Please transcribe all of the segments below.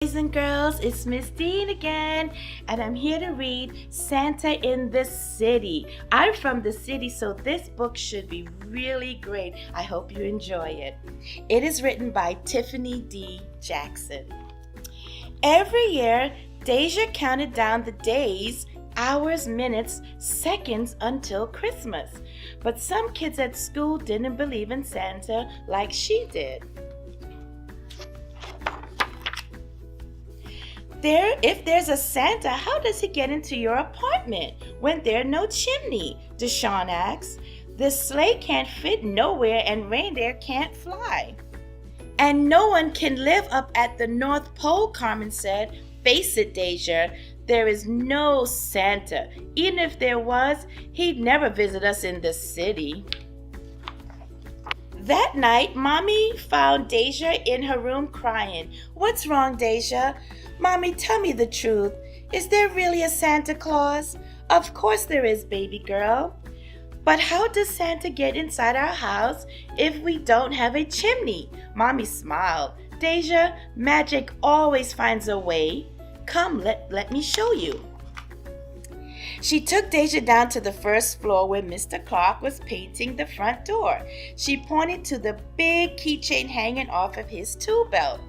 Boys and girls, it's Miss Dean again, and I'm here to read Santa in the City. I'm from the city, so this book should be really great. I hope you enjoy it. It is written by Tiffany D. Jackson. Every year, Deja counted down the days, hours, minutes, seconds until Christmas. But some kids at school didn't believe in Santa like she did. If there's a Santa, how does he get into your apartment when there's no chimney? Deshawn asks. The sleigh can't fit nowhere and reindeer can't fly. And no one can live up at the North Pole, Carmen said. Face it, Deja, there is no Santa. Even if there was, he'd never visit us in the city. That night, Mommy found Deja in her room crying. What's wrong, Deja? Mommy, tell me the truth. Is there really a Santa Claus? Of course there is, baby girl. But how does Santa get inside our house if we don't have a chimney? Mommy smiled. Deja, magic always finds a way. Come, let me show you. She took Deja down to the first floor where Mr. Clark was painting the front door. She pointed to the big keychain hanging off of his tool belt.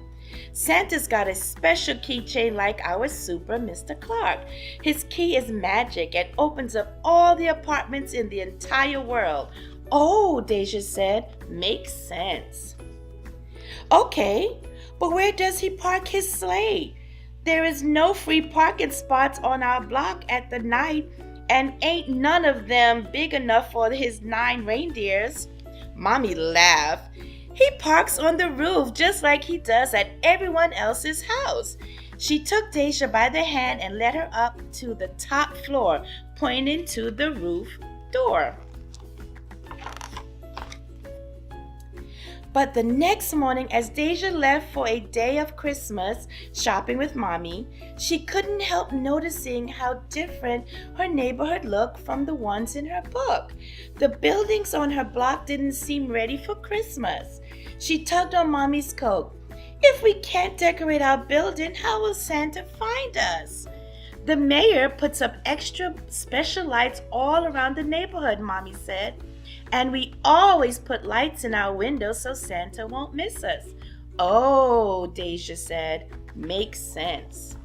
Santa's got a special keychain like our super Mr. Clark. His key is magic and opens up all the apartments in the entire world. Oh, Deja said, makes sense. Okay, but where does he park his sleigh? There is no free parking spots on our block at the night, and ain't none of them big enough for his 9 reindeers. Mommy laughed. He parks on the roof just like he does at everyone else's house. She took Deja by the hand and led her up to the top floor, pointing to the roof door. But the next morning, as Deja left for a day of Christmas shopping with Mommy, she couldn't help noticing how different her neighborhood looked from the ones in her book. The buildings on her block didn't seem ready for Christmas. She tugged on Mommy's coat. If we can't decorate our building, how will Santa find us? The mayor puts up extra special lights all around the neighborhood, Mommy said. And we always put lights in our windows so Santa won't miss us. Oh, Deja said, makes sense.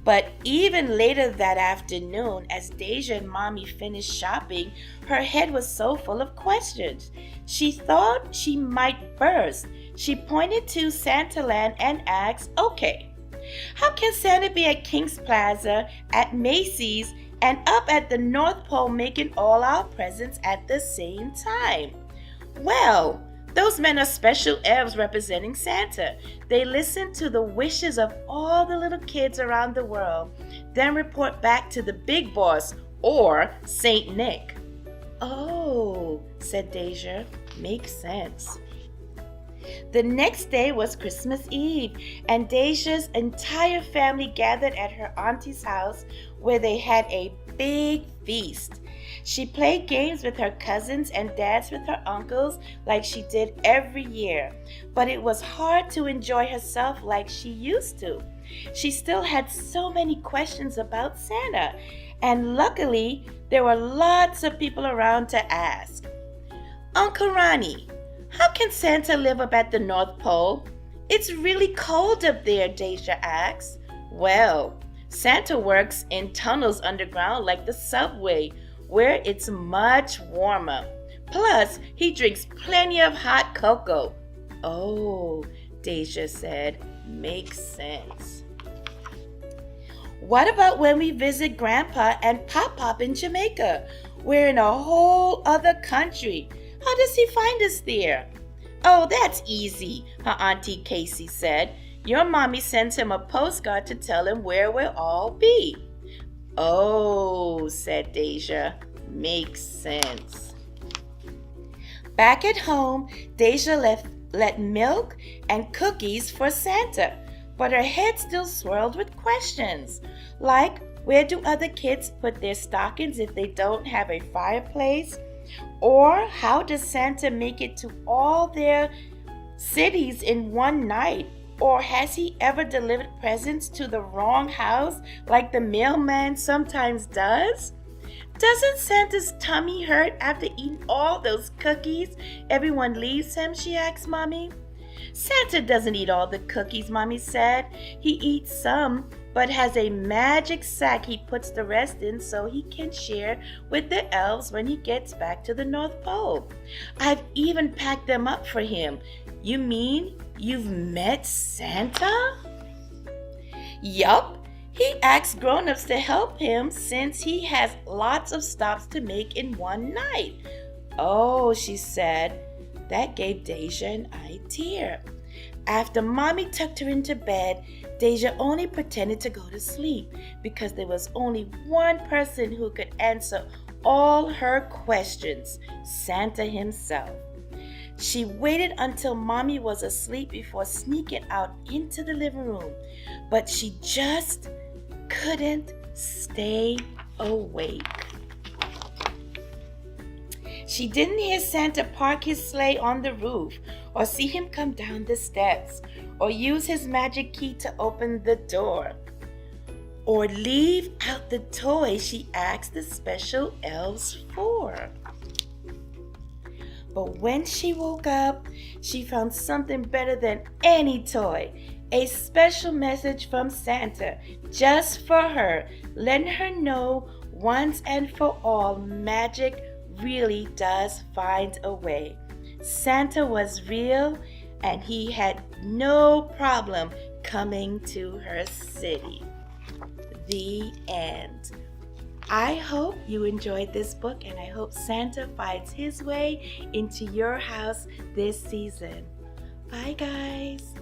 But even later that afternoon, as Deja and Mommy finished shopping, her head was so full of questions. She thought she might burst. She pointed to Santaland and asked, okay, how can Santa be at King's Plaza, at Macy's, and up at the North Pole making all our presents at the same time? Well, those men are special elves representing Santa. They listen to the wishes of all the little kids around the world, then report back to the big boss, or Saint Nick. Oh, said Deja, makes sense. The next day was Christmas Eve, and Deja's entire family gathered at her auntie's house where they had a big feast. She played games with her cousins and danced with her uncles like she did every year, but it was hard to enjoy herself like she used to. She still had so many questions about Santa, and luckily there were lots of people around to ask. Uncle Ronnie, how can Santa live up at the North Pole? It's really cold up there, Deja asked. Well, Santa works in tunnels underground like the subway, where it's much warmer. Plus, he drinks plenty of hot cocoa. Oh, Deja said, makes sense. What about when we visit Grandpa and Pop-Pop in Jamaica? We're in a whole other country. How does he find us there? Oh, that's easy, her Auntie Casey said. Your mommy sends him a postcard to tell him where we'll all be. Oh, said Deja, makes sense. Back at home, Deja let milk and cookies for Santa, but her head still swirled with questions, like where do other kids put their stockings if they don't have a fireplace? Or how does Santa make it to all their cities in one night? Or has he ever delivered presents to the wrong house like the mailman sometimes does? Doesn't Santa's tummy hurt after eating all those cookies everyone leaves him? She asked Mommy. Santa doesn't eat all the cookies, Mommy said. He eats some, but has a magic sack he puts the rest in so he can share with the elves when he gets back to the North Pole. I've even packed them up for him. You mean you've met Santa? Yup. He asks grown-ups to help him since he has lots of stops to make in one night. Oh, she said. That gave Deja an idea. After Mommy tucked her into bed, Deja only pretended to go to sleep because there was only one person who could answer all her questions, Santa himself. She waited until Mommy was asleep before sneaking out into the living room, but she just couldn't stay awake. She didn't hear Santa park his sleigh on the roof, or see him come down the steps, or use his magic key to open the door, or leave out the toy she asked the special elves for. But when she woke up, she found something better than any toy. A special message from Santa just for her, letting her know once and for all magic really does find a way. Santa was real and he had no problem coming to her city. The end. I hope you enjoyed this book and I hope Santa finds his way into your house this season. Bye guys.